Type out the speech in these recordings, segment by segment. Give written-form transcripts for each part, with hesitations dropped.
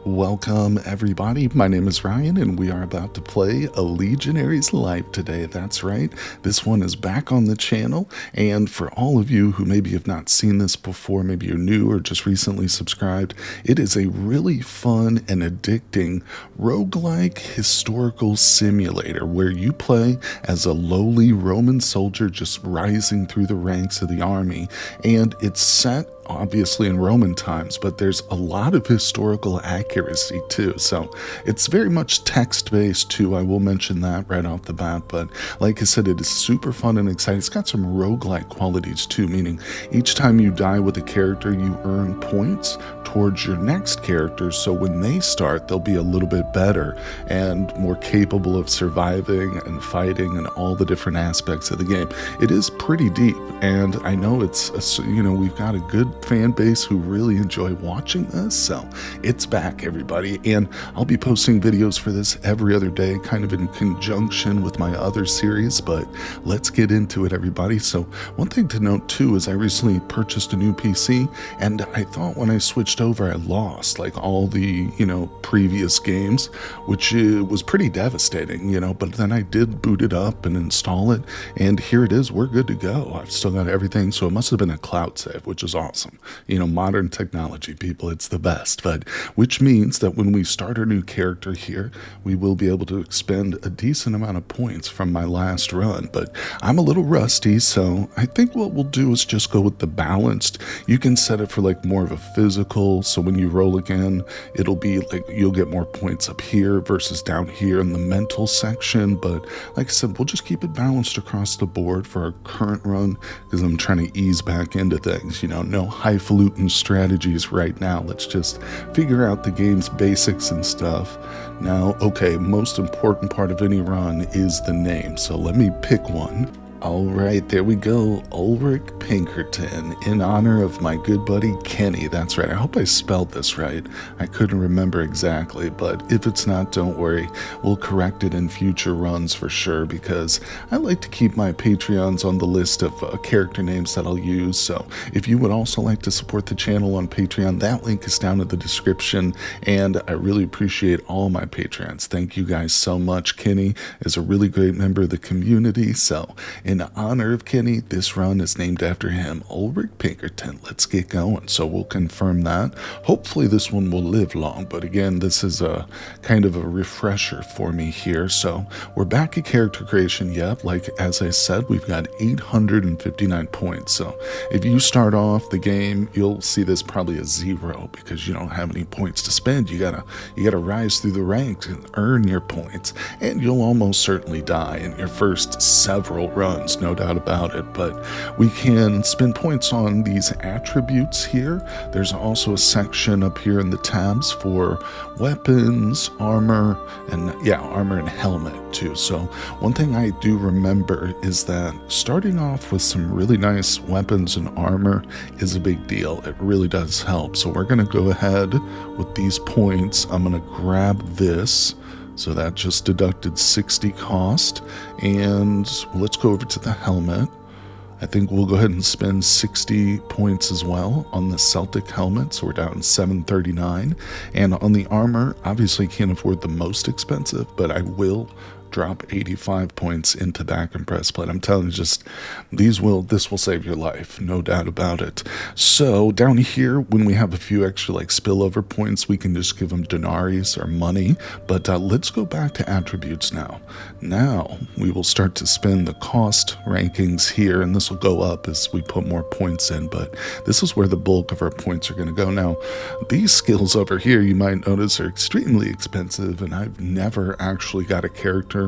Welcome everybody, my name is Ryan and we are about to play a Legionary's Life today. That's right, this one is back on the channel, and for all of you who maybe have not seen this before, maybe you're new or just recently subscribed, it is a really fun and addicting roguelike historical simulator where you play as a lowly Roman soldier just rising through the ranks of the army, and it's set obviously in Roman times, but there's a lot of historical accuracy too. So it's very much text-based too. I will mention that right off the bat, but like I said, it is super fun and exciting. It's got some roguelike qualities too, meaning each time you die with a character, you earn points towards your next character, so when they start, they'll be a little bit better and more capable of surviving and fighting and all the different aspects of the game. It is pretty deep, and I know we've got a good fan base who really enjoy watching this, so it's back, everybody, and I'll be posting videos for this every other day, kind of in conjunction with my other series, but let's get into it, everybody. So one thing to note too is I recently purchased a new PC, and I thought when I switched over I lost like all the previous games, which was pretty devastating, but then I did boot it up and install it, and here it is. We're good to go. I've still got everything, so it must have been a cloud save, which is awesome. Modern technology, people, it's the best. But which means that when we start our new character here, we will be able to expend a decent amount of points from my last run, but I'm a little rusty, so I think what we'll do is just go with the balanced. You can set it for like more of a physical, so when you roll again, it'll be like you'll get more points up here versus down here in the mental section. But like I said, we'll just keep it balanced across the board for our current run, because I'm trying to ease back into things. No highfalutin strategies right now. Let's just figure out the game's basics and stuff. Now, okay, most important part of any run is the name, so let me pick one. All right, there we go. Ulrich Pinkerton, in honor of my good buddy Kenny. That's right. I hope I spelled this right. I couldn't remember exactly, but if it's not, don't worry. We'll correct it in future runs for sure, because I like to keep my Patreons on the list of character names that I'll use. So if you would also like to support the channel on Patreon, that link is down in the description, and I really appreciate all my Patreons. Thank you guys so much. Kenny is a really great member of the community, so in honor of Kenny, this run is named after him, Ulrich Pinkerton. Let's get going. So we'll confirm that. Hopefully this one will live long, but again, this is a kind of a refresher for me here. So we're back at character creation. Yep, like as I said, we've got 859 points. So if you start off the game, you'll see this probably a 0 because you don't have any points to spend. You gotta rise through the ranks and earn your points, and you'll almost certainly die in your first several runs, no doubt about it. But we can spend points on these attributes here. There's also a section up here in the tabs for weapons, armor, and armor and helmet too. So one thing I do remember is that starting off with some really nice weapons and armor is a big deal. It really does help. So we're going to go ahead with these points. I'm going to grab this. So that just deducted 60 cost, and let's go over to the helmet. I think we'll go ahead and spend 60 points as well on the Celtic helmet, so we're down 739. And on the armor, obviously can't afford the most expensive, but I will drop 85 points into back and breastplate. I'm telling you, this will save your life, no doubt about it. So down here, when we have a few extra like spillover points, we can just give them denaries or money. But let's go back to attributes now. Now we will start to spend the cost rankings here, and this will go up as we put more points in, but this is where the bulk of our points are going to go. Now, these skills over here, you might notice, are extremely expensive, and I've never actually got a character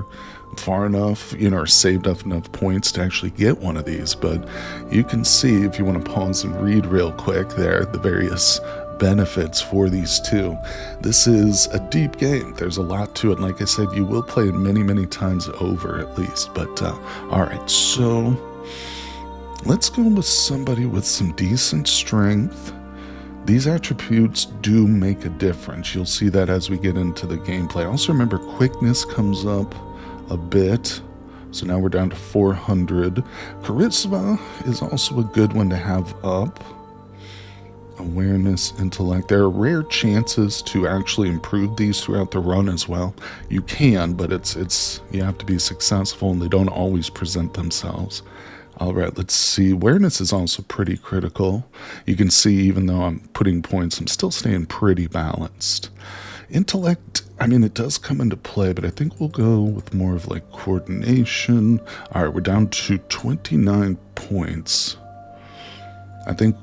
far enough, or saved up enough points to actually get one of these. But you can see, if you want to pause and read real quick there, the various benefits for these two. This is a deep game. There's a lot to it. Like I said, you will play it many times over at least. But all right, so let's go with somebody with some decent strength. These attributes do make a difference. You'll see that as we get into the gameplay. Also remember, quickness comes up a bit. So now we're down to 400. Charisma is also a good one to have up. Awareness, intellect. There are rare chances to actually improve these throughout the run as well. You can, but it's you have to be successful, and they don't always present themselves. All right, let's see. Awareness is also pretty critical. You can see, even though I'm putting points, I'm still staying pretty balanced. Intellect, I mean, it does come into play, but I think we'll go with more of like coordination. All right, we're down to 29 points. I think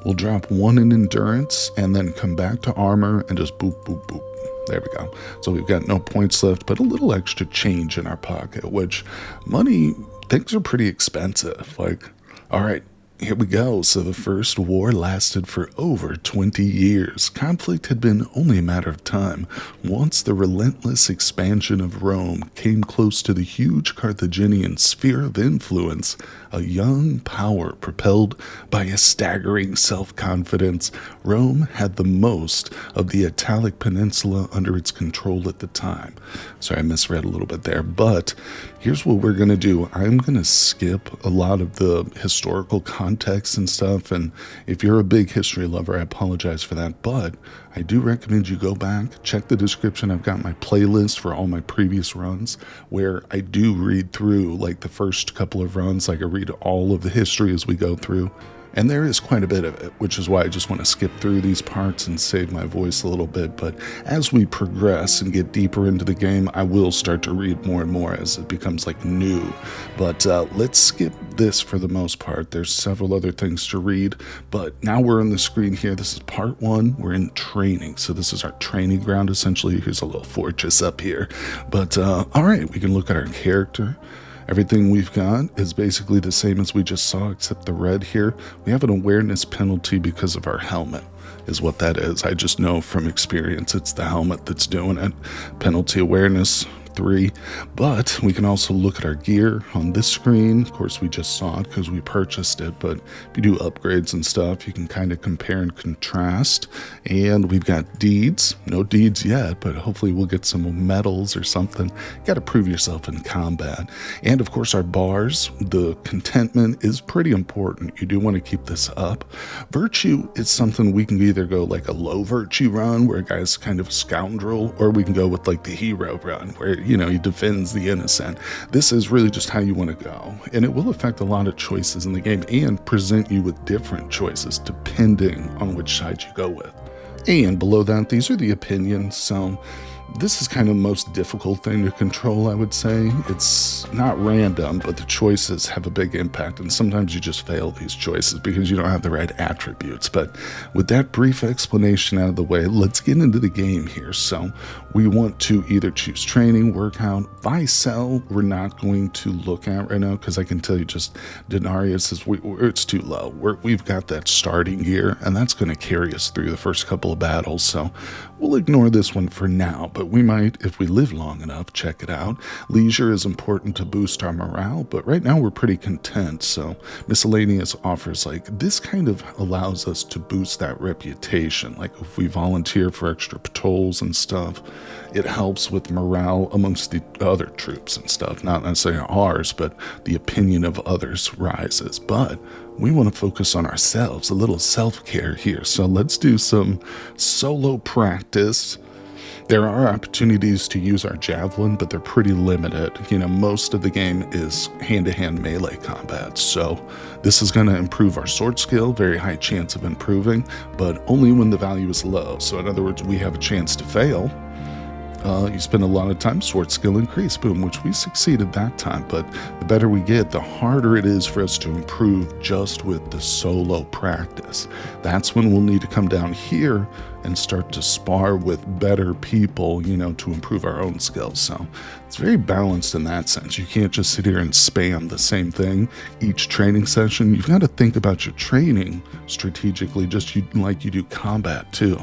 we'll drop 1 in endurance and then come back to armor and just boop, boop, boop. There we go. So we've got no points left, but a little extra change in our pocket, which money, things are pretty expensive. Like, all right, here we go. So the first war lasted for over 20 years. Conflict had been only a matter of time. Once the relentless expansion of Rome came close to the huge Carthaginian sphere of influence, a young power propelled by a staggering self-confidence, Rome had the most of the Italic Peninsula under its control at the time. Sorry, I misread a little bit there, but here's what we're going to do. I'm going to skip a lot of the historical context and stuff, and if you're a big history lover, I apologize for that, but I do recommend you go back, check the description. I've got my playlist for all my previous runs where I do read through like the first couple of runs, like I read all of the history as we go through. And there is quite a bit of it, which is why I just want to skip through these parts and save my voice a little bit. But as we progress and get deeper into the game, I will start to read more and more as it becomes like new. But let's skip this for the most part. There's several other things to read, but now we're on the screen here. This is part 1. We're in training. So this is our training ground, essentially. Here's a little fortress up here. But all right, we can look at our character. Everything we've got is basically the same as we just saw, except the red here. We have an awareness penalty because of our helmet, is what that is. I just know from experience it's the helmet that's doing it. Penalty awareness 3, but we can also look at our gear on this screen. Of course, we just saw it because we purchased it, but if you do upgrades and stuff, you can kind of compare and contrast. And we've got deeds. No deeds yet, but hopefully we'll get some medals or something. Got to prove yourself in combat. And of course, our bars, the contentment is pretty important. You do want to keep this up. Virtue is something we can either go like a low virtue run where a guy's kind of a scoundrel, or we can go with like the hero run where he defends the innocent. This is really just how you want to go, and it will affect a lot of choices in the game and present you with different choices depending on which side you go with. And below that, these are the opinions. So this is kind of the most difficult thing to control, I would say. It's not random, but the choices have a big impact, and sometimes you just fail these choices because you don't have the right attributes. But with that brief explanation out of the way, let's get into the game here. So we want to either choose training, workout, buy, sell. We're not going to look at right now because I can tell you just Denarius is it's too low. We've got that starting gear, and that's going to carry us through the first couple of battles. So we'll ignore this one for now, but we might, if we live long enough, check it out. Leisure is important to boost our morale, but right now we're pretty content. So miscellaneous offers like this kind of allows us to boost that reputation. Like if we volunteer for extra patrols and stuff, it helps with morale amongst the other troops and stuff. Not necessarily ours, but the opinion of others rises. But we want to focus on ourselves, a little self-care here. So let's do some solo practice. There are opportunities to use our javelin, but they're pretty limited. Most of the game is hand-to-hand melee combat. So this is going to improve our sword skill, very high chance of improving, but only when the value is low. So in other words, we have a chance to fail. You spend a lot of time, sword skill increase, boom, which we succeeded that time. But the better we get, the harder it is for us to improve just with the solo practice. That's when we'll need to come down here and start to spar with better people, to improve our own skills. So it's very balanced in that sense. You can't just sit here and spam the same thing each training session. You've got to think about your training strategically, just like you do combat too.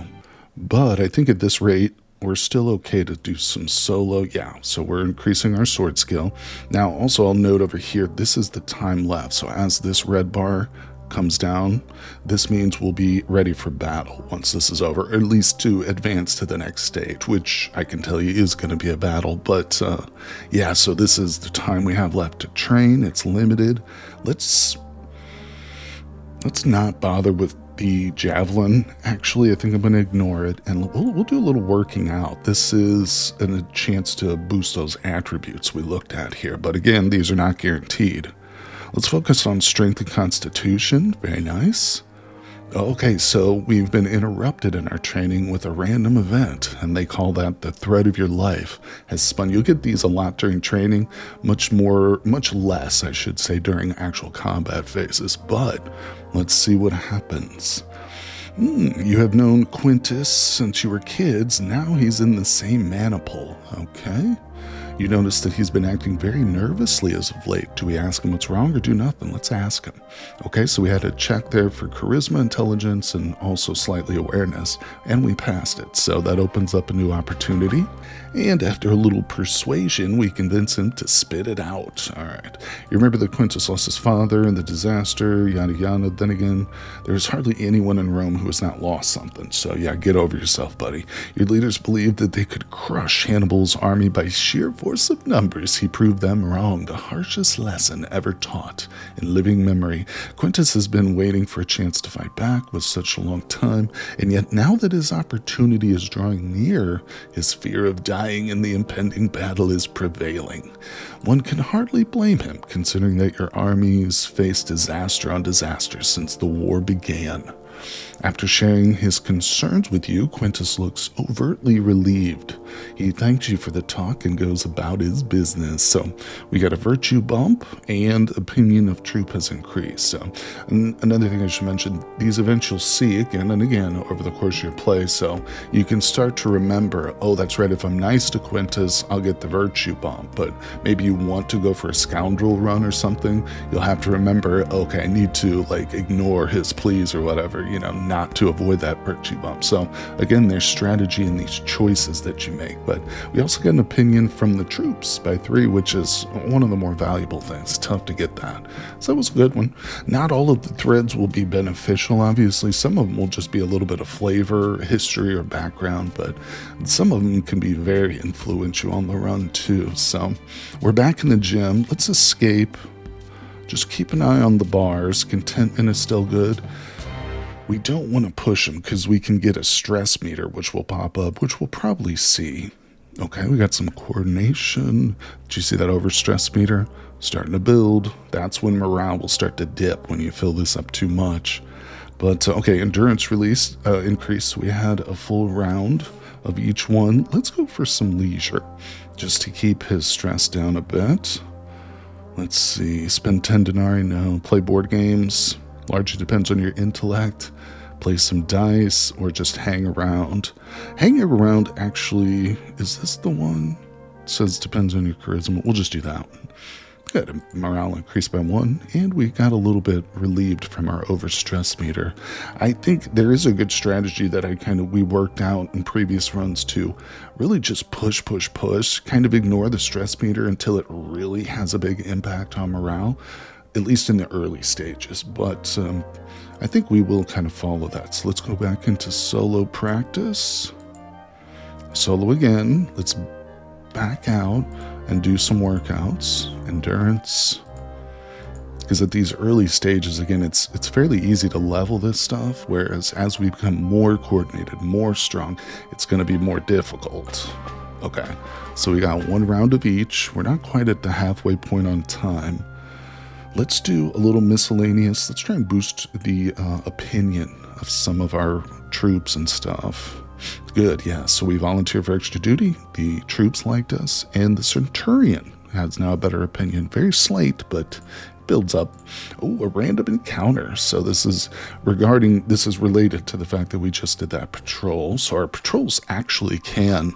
But I think at this rate, we're still okay to do some solo. So we're increasing our sword skill. Now, also, I'll note over here, this is the time left. So as this red bar comes down, this means we'll be ready for battle once this is over, or at least to advance to the next stage, which I can tell you is going to be a battle. But so this is the time we have left to train. It's limited. Let's not bother with the javelin. Actually, I think I'm going to ignore it, and we'll do a little working out. This is a chance to boost those attributes we looked at here, but again, these are not guaranteed. Let's focus on strength and constitution. Very nice. Okay, so we've been interrupted in our training with a random event, and they call that the thread of your life has spun. You'll get these a lot during training, much less, I should say, during actual combat phases, but let's see what happens. You have known Quintus since you were kids. Now he's in the same maniple. Okay. You notice that he's been acting very nervously as of late. Do we ask him what's wrong or do nothing? Let's ask him. Okay, so we had a check there for charisma, intelligence, and also slightly awareness, and we passed it. So that opens up a new opportunity. And after a little persuasion, we convince him to spit it out. All right. You remember that Quintus lost his father in the disaster, yada yada. Then again, there's hardly anyone in Rome who has not lost something. So yeah, get over yourself, buddy. Your leaders believed that they could crush Hannibal's army by sheer force of numbers. He proved them wrong. The harshest lesson ever taught in living memory. Quintus has been waiting for a chance to fight back with such a long time, and yet now that his opportunity is drawing near, his fear of dying in the impending battle is prevailing. One can hardly blame him, considering that your armies faced disaster on disaster since the war began. After sharing his concerns with you, Quintus looks overtly relieved. He thanks you for the talk and goes about his business. So we got a virtue bump and opinion of troop has increased. So another thing I should mention, these events you'll see again and again over the course of your play. So you can start to remember, oh, that's right, if I'm nice to Quintus, I'll get the virtue bump. But maybe you want to go for a scoundrel run or something, you'll have to remember, okay, I need to ignore his pleas or whatever, not to avoid that virtue bump. So again, there's strategy in these choices that you make. But we also get an opinion from the troops by 3, which is one of the more valuable things. Tough to get that. So that was a good one. Not all of the threads will be beneficial, obviously. Some of them will just be a little bit of flavor, history, or background, but some of them can be very influential on the run too. So we're back in the gym. Let's escape. Just keep an eye on the bars. Contentment is still good. We don't want to push them because we can get a stress meter, which will pop up, which we'll probably see. Okay, we got some coordination. Did you see that overstress meter? Starting to build. That's when morale will start to dip when you fill this up too much. But, okay, endurance increase. We had a full round of each one. Let's go for some leisure just to keep his stress down a bit. Let's see. Spend 10 denarii. No. Play board games. Largely depends on your intellect. Play some dice or just hang around. Hanging around, actually, is this the one? It says depends on your charisma. We'll just do that one. Good. Morale increased by 1, and we got a little bit relieved from our overstress meter. I think there is a good strategy that we worked out in previous runs to really just push, kind of ignore the stress meter until it really has a big impact on morale, at least in the early stages. But I think we will kind of follow that. So let's go back into solo practice. Solo again. Let's back out and do some workouts. Endurance. Because at these early stages, again, it's fairly easy to level this stuff, whereas as we become more coordinated, more strong, it's going to be more difficult. Okay, so we got 1 round of each. We're not quite at the halfway point on time. Let's do a little miscellaneous. Let's try and boost the opinion of some of our troops and stuff. Good, yeah. So we volunteered for extra duty. The troops liked us. And the Centurion has now a better opinion. Very slight, but builds up. Oh, a random encounter. So this is related to the fact that we just did that patrol. So our patrols actually can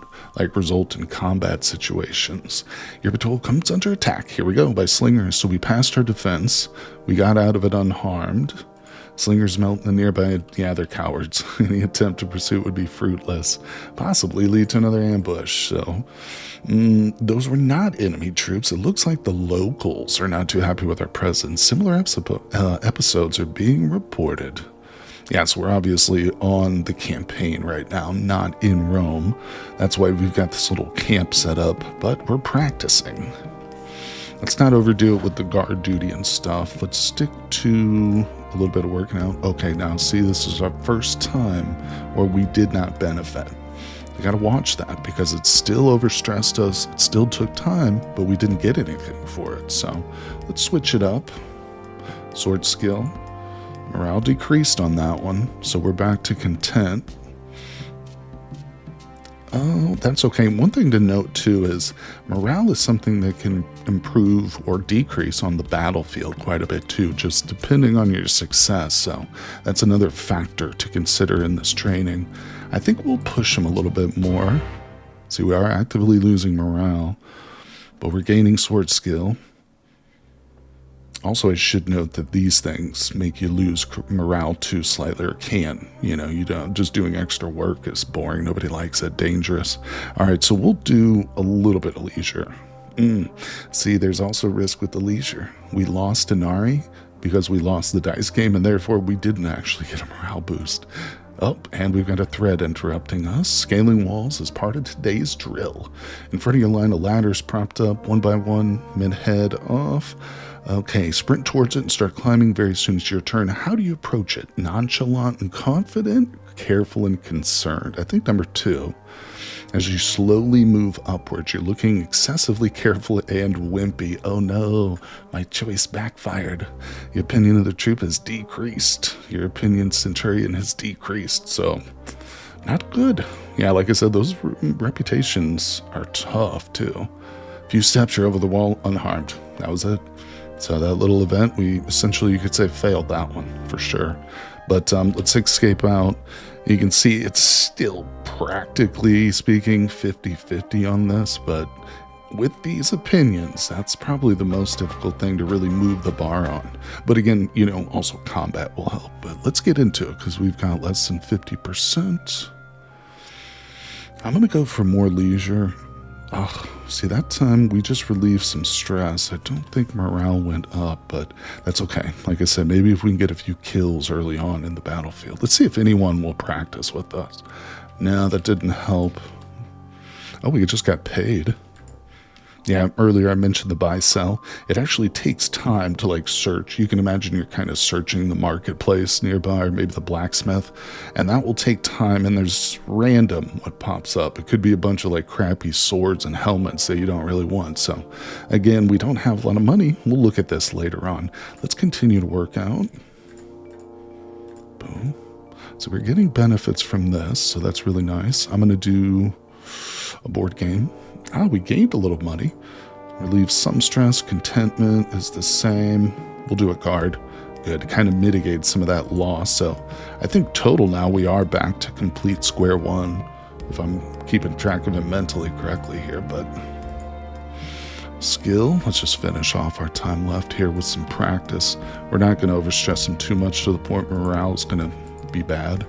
result in combat situations. Your patrol comes under attack. Here we go, by slingers. So we passed our defense. We got out of it unharmed. Slingers melt in the nearby. Yeah, they're cowards. Any attempt to pursue would be fruitless. Possibly lead to another ambush. So, those were not enemy troops. It looks like the locals are not too happy with our presence. Similar episodes are being reported. Yeah, so we're obviously on the campaign right now, not in Rome. That's why we've got this little camp set up, but we're practicing. Let's not overdo it with the guard duty and stuff. Let's stick to a little bit of working out. Okay, now see, this is our first time where we did not benefit. We got to watch that because it still overstressed us. It still took time, but we didn't get anything for it. So let's switch it up. Sword skill. Morale decreased on that one, so we're back to content. Oh, that's okay. One thing to note too is morale is something that can improve or decrease on the battlefield quite a bit too, just depending on your success. So that's another factor to consider in this training. I think we'll push them a little bit more. See, we are actively losing morale, but we're gaining sword skill. Also, I should note that these things make you lose morale too slightly, or can. You know, you don't, just doing extra work is boring. Nobody likes it. Dangerous. All right, so we'll do a little bit of leisure. See, there's also risk with the leisure. We lost Inari because we lost the dice game, and therefore we didn't actually get a morale boost. Oh, and we've got a thread interrupting us. Scaling walls is part of today's drill. In front of your line of ladders propped up one by one, men head off. Okay, sprint towards it and start climbing very soon as your turn. How do you approach it? Nonchalant and confident, careful and concerned. I think number 2. As you slowly move upwards, you're looking excessively careful and wimpy. Oh no, my choice backfired. The opinion of the troop has decreased. Your opinion, Centurion, has decreased. So, not good. Yeah, like I said, those reputations are tough too. A few steps, you're over the wall unharmed. That was it. So that little event, we essentially, you could say, failed that one for sure. But let's escape out. You can see it's still, practically speaking, 50-50 on this, but with these opinions, that's probably the most difficult thing to really move the bar on. But again, you know, also combat will help. But let's get into it because we've got less than 50%. I'm going to go for more leisure. Oh, see, that time we just relieved some stress. I don't think morale went up, but that's okay. Like I said, maybe if we can get a few kills early on in the battlefield. Let's see if anyone will practice with us. No, that didn't help. Oh, we just got paid. Yeah, earlier I mentioned the buy-sell. It actually takes time to like search. You can imagine you're kind of searching the marketplace nearby or maybe the blacksmith, and that will take time, and there's random what pops up. It could be a bunch of like crappy swords and helmets that you don't really want. So again, we don't have a lot of money. We'll look at this later on. Let's continue to work out. Boom. So we're getting benefits from this, so that's really nice. I'm going to do a board game. We gained a little money. Relieve some stress. Contentment is the same. We'll do a guard. Good. It kind of mitigates some of that loss. So I think total now we are back to complete square one, if I'm keeping track of it mentally correctly here. But skill, let's just finish off our time left here with some practice. We're not going to overstress them too much to the point where morale is going to be bad.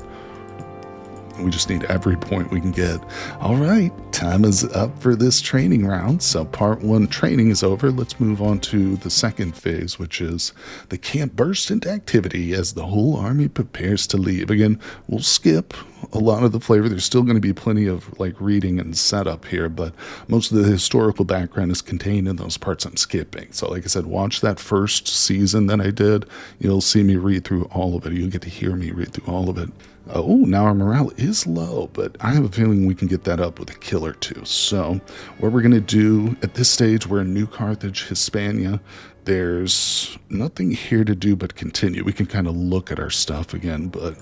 We just need every point we can get. All right, time is up for this training round. So part 1 training is over. Let's move on to the second phase, which is the camp burst into activity as the whole army prepares to leave. Again, we'll skip a lot of the flavor. There's still going to be plenty of like reading and setup here, but most of the historical background is contained in those parts I'm skipping. So like I said, watch that first season that I did. You'll see me read through all of it. You'll get to hear me read through all of it. Oh, now our morale is low, but I have a feeling we can get that up with a kill or two. So what we're going to do at this stage, we're in New Carthage, Hispania. There's nothing here to do but continue. We can kind of look at our stuff again, but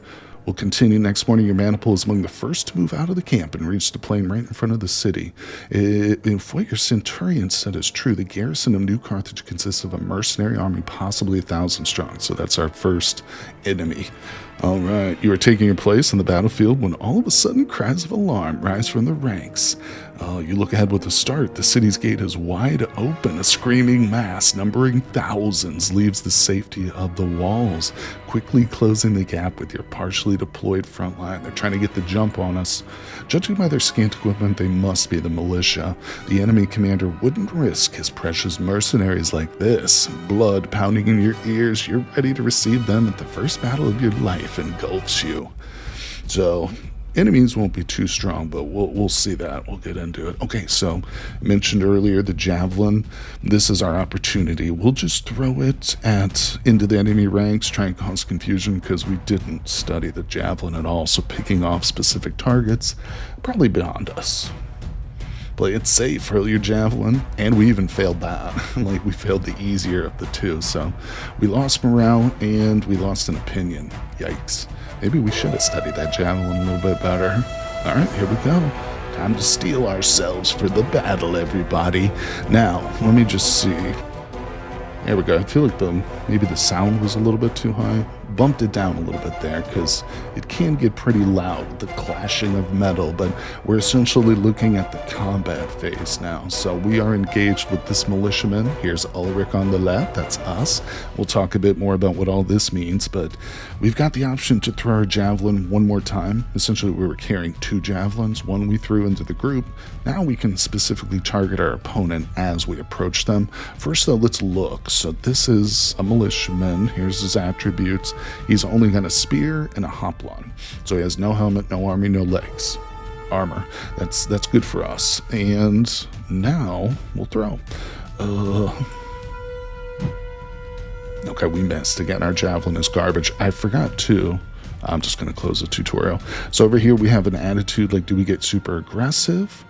we'll continue. Next morning, your maniple is among the first to move out of the camp and reach the plain right in front of the city. If what your centurion said is true, the garrison of New Carthage consists of a mercenary army, possibly 1,000 strong. So that's our first enemy. All right, you are taking your place on the battlefield when all of a sudden cries of alarm rise from the ranks. You look ahead with a start. The city's gate is wide open. A screaming mass numbering thousands leaves the safety of the walls, quickly closing the gap with your partially deployed front line. They're trying to get the jump on us. Judging by their scant equipment, they must be the militia. The enemy commander wouldn't risk his precious mercenaries like this. Blood pounding in your ears, you're ready to receive them at the first battle of your life engulfs you. So Enemies won't be too strong, but we'll see that. We'll get into it. Okay, so mentioned earlier the javelin. This is our opportunity. We'll just throw it into the enemy ranks, try and cause confusion because we didn't study the javelin at all. So picking off specific targets, probably beyond us. Play it safe, hurl your javelin, and we even failed that. Like, we failed the easier of the two. So we lost morale and we lost an opinion. Yikes. Maybe we should have studied that javelin a little bit better. All right, here we go. Time to steel ourselves for the battle, everybody. Now, let me just see. There we go. I feel like maybe the sound was a little bit too high. Bumped it down a little bit there because it can get pretty loud, the clashing of metal, but we're essentially looking at the combat phase now. So we are engaged with this militiaman. Here's Ulrich on the left. That's us. We'll talk a bit more about what all this means, but we've got the option to throw our javelin one more time. Essentially, we were carrying 2 javelins. One we threw into the group. Now we can specifically target our opponent as we approach them. First, though, let's look. So this is a militiaman. Here's his attributes. He's only got a spear and a hoplon. So he has no helmet, no army, no legs. Armor. That's good for us. And now we'll throw. Okay, we missed. Again, our javelin is garbage. I forgot to. I'm just going to close the tutorial. So over here we have an attitude like, do we get super aggressive?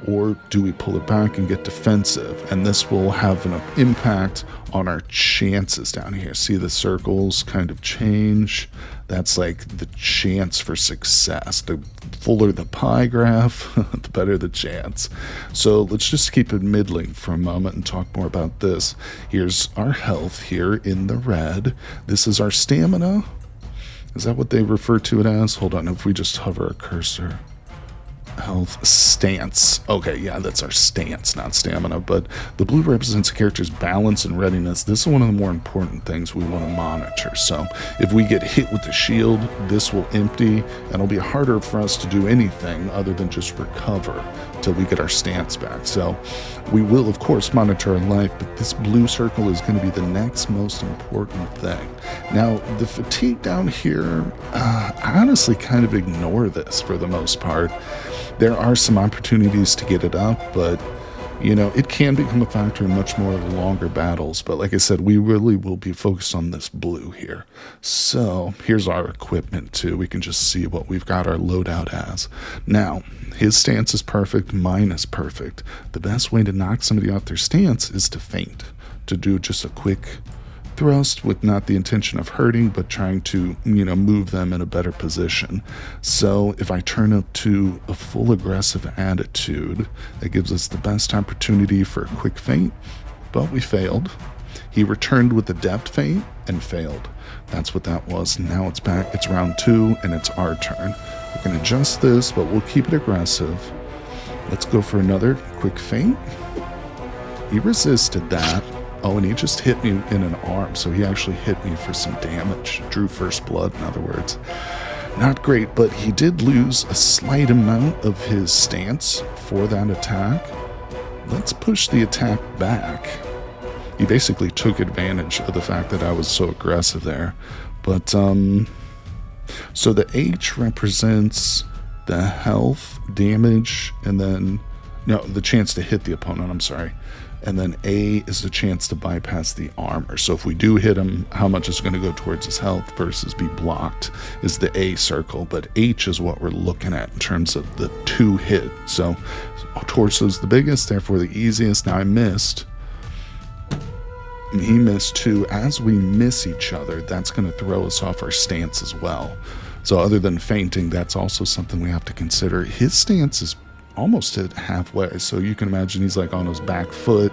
Or do we pull it back and get defensive? And this will have an impact on our chances down here. See the circles kind of change? That's like the chance for success. The fuller the pie graph, the better the chance. So let's just keep it middling for a moment and talk more about this. Here's our health here in the red. This is our stamina. Is that what they refer to it as? Hold on, if we just hover a cursor. Health stance. Okay, yeah, that's our stance, not stamina. But the blue represents a character's balance and readiness. This is one of the more important things we want to monitor. So if we get hit with the shield, this will empty, and it'll be harder for us to do anything other than just recover till we get our stance back. So we will, of course, monitor our life, but this blue circle is going to be the next most important thing. Now, the fatigue down here, I honestly kind of ignore this for the most part. There are some opportunities to get it up, but, you know, it can become a factor in much more of the longer battles. But like I said, we really will be focused on this blue here. So here's our equipment too. We can just see what we've got our loadout as. Now, his stance is perfect. Mine is perfect. The best way to knock somebody off their stance is to feint, to do just a quick thrust with not the intention of hurting, but trying to, you know, move them in a better position. So if I turn up to a full aggressive attitude, that gives us the best opportunity for a quick feint, but we failed. He returned with a deft feint and failed. That's what that was. Now it's back. It's round 2 and it's our turn. We can adjust this, but we'll keep it aggressive. Let's go for another quick feint. He resisted that. Oh, and he just hit me in an arm, so he actually hit me for some damage. Drew first blood, in other words. Not great, but he did lose a slight amount of his stance for that attack. Let's push the attack back. He basically took advantage of the fact that I was so aggressive there. But, so the H represents the health, damage, and then, no, the chance to hit the opponent, I'm sorry. And then A is the chance to bypass the armor. So if we do hit him, how much is going to go towards his health versus be blocked is the A circle. But H is what we're looking at in terms of the 2 hit. So torso's the biggest, therefore the easiest. Now I missed. He missed 2. As we miss each other, that's going to throw us off our stance as well. So other than feinting, that's also something we have to consider. His stance is almost at halfway, so you can imagine he's like on his back foot.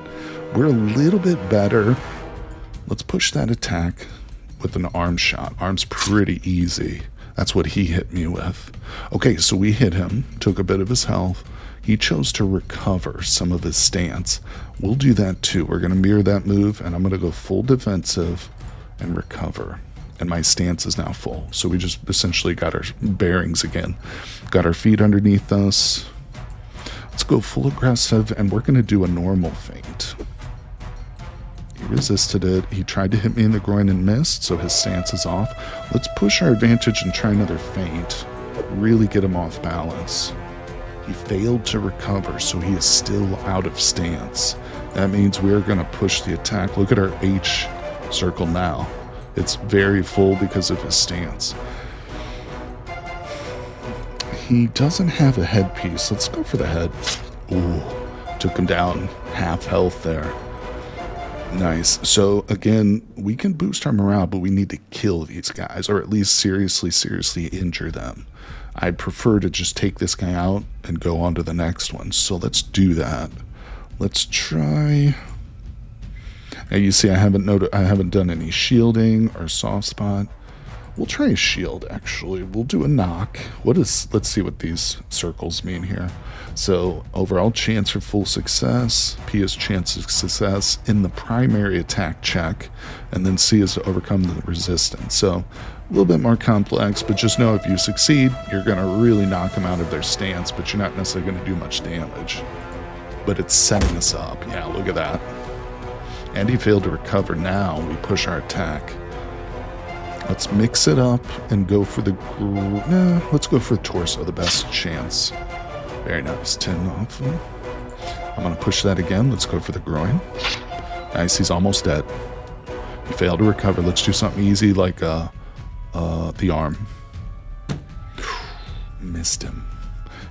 We're a little bit better. Let's push that attack with an arm shot. Arm's pretty easy. That's what he hit me with. Okay, so we hit him, took a bit of his health. He chose to recover some of his stance. We'll do that too. We're going to mirror that move, and I'm going to go full defensive and recover. And my stance is now full. So we just essentially got our bearings again. Got our feet underneath us. Let's go full aggressive, and we're going to do a normal feint. He resisted it. He tried to hit me in the groin and missed, so his stance is off. Let's push our advantage and try another feint. really get him off balance. He failed to recover, so he is still out of stance. That means we're going to push the attack. Look at our H circle now. It's very full because of his stance. He doesn't have a headpiece. Let's go for the head. Ooh, took him down half health there. Nice. So again, we can boost our morale, but we need to kill these guys, or at least seriously injure them. I'd prefer to just take this guy out and go on to the next one. So let's do that. Let's try. Now you see I haven't done any shielding or soft spot. We'll try a shield actually. We'll do a knock. Let's see what these circles mean here. So overall chance for full success, P is chance of success in the primary attack check, and then C is to overcome the resistance. So a little bit more complex, but just know if you succeed, you're going to really knock them out of their stance, but you're not necessarily going to do much damage. But it's setting us up. Yeah, look at that. And he failed to recover. Now we push our attack. Let's mix it up and go for the... let's go for the torso, the best chance. Very nice. 10 off. I'm going to push that again. Let's go for the groin. Nice. He's almost dead. He failed to recover. Let's do something easy like the arm. Missed him.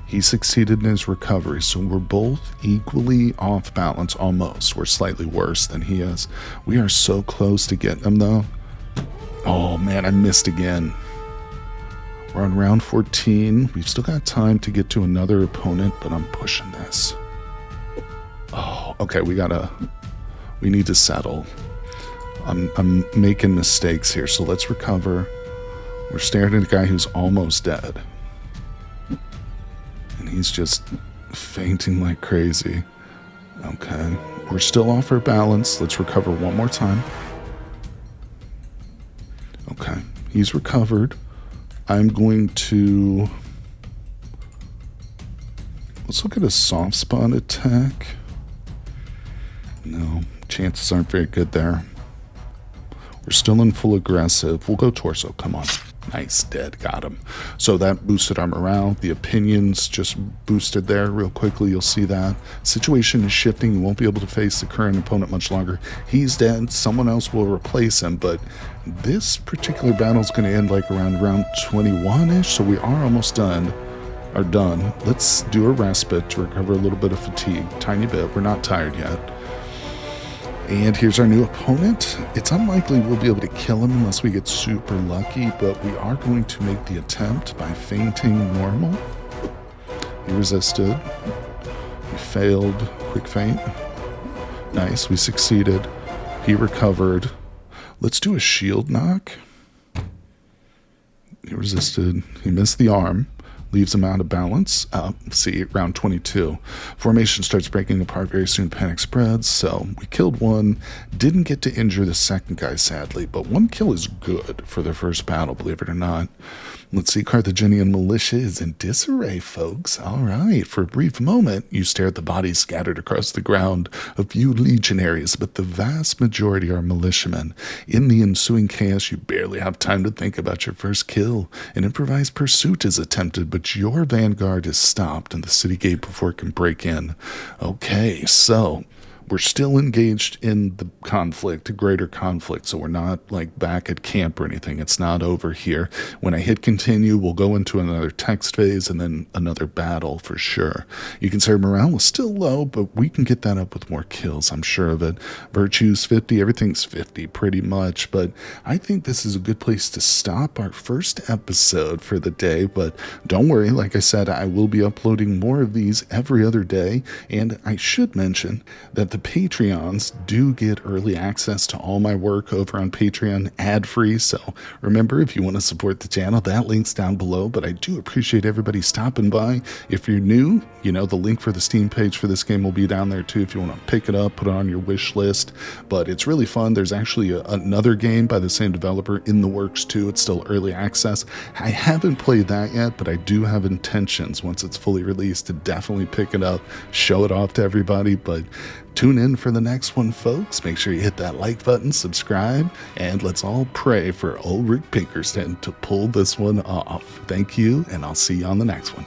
He succeeded in his recovery, so we're both equally off balance almost. We're slightly worse than he is. We are so close to getting him, though. Oh, man, I missed again. We're on round 14. We've still got time to get to another opponent, but I'm pushing this. Oh, okay, we need to settle. I'm making mistakes here, so let's recover. We're staring at a guy who's almost dead. And he's just fainting like crazy. Okay, we're still off our balance. Let's recover one more time. Okay, he's recovered. I'm going to... Let's look at a soft spot attack. No, chances aren't very good there. We're still in full aggressive. We'll go torso, come on. Nice, dead, got him. So that boosted our morale. The opinions just boosted there real quickly. You'll see that. Situation is shifting. You won't be able to face the current opponent much longer. He's dead. Someone else will replace him, but this particular battle is going to end like around round 21-ish, so we are almost done. Let's do a respite to recover a little bit of fatigue. Tiny bit. We're not tired yet. And here's our new opponent. It's unlikely we'll be able to kill him unless we get super lucky, but we are going to make the attempt by feinting normal. He resisted. We failed. Quick feint. Nice, we succeeded. He recovered. Let's do a shield knock. He resisted. He missed the arm. Leaves him out of balance. See, round 22. Formation starts breaking apart very soon. Panic spreads. So we killed one. Didn't get to injure the second guy, sadly. But one kill is good for the first battle, believe it or not. Let's see. Carthaginian militia is in disarray, folks. All right. For a brief moment, you stare at the bodies scattered across the ground. A few legionaries, but the vast majority are militiamen. In the ensuing chaos, you barely have time to think about your first kill. An improvised pursuit is attempted, but your vanguard is stopped and the city gate before it can break in. Okay, so we're still engaged in the conflict, a greater conflict, so we're not like back at camp or anything. It's not over here. When I hit continue, we'll go into another text phase and then another battle for sure. You can say morale is still low, but we can get that up with more kills, I'm sure of it. Virtue's 50, everything's 50 pretty much, but I think this is a good place to stop our first episode for the day, but don't worry, like I said, I will be uploading more of these every other day, and I should mention that the Patreons do get early access to all my work over on Patreon ad-free, so remember, if you want to support the channel, that link's down below, but I do appreciate everybody stopping by. If you're new, you know, the link for the Steam page for this game will be down there too if you want to pick it up, put it on your wish list, but it's really fun. There's actually another game by the same developer in the works too. It's still early access. I haven't played that yet, but I do have intentions once it's fully released to definitely pick it up, show it off to everybody, but Tune in for the next one, folks. Make sure you hit that like button, subscribe, and let's all pray for Ulrich Pinkerton to pull this one off. Thank you, and I'll see you on the next one.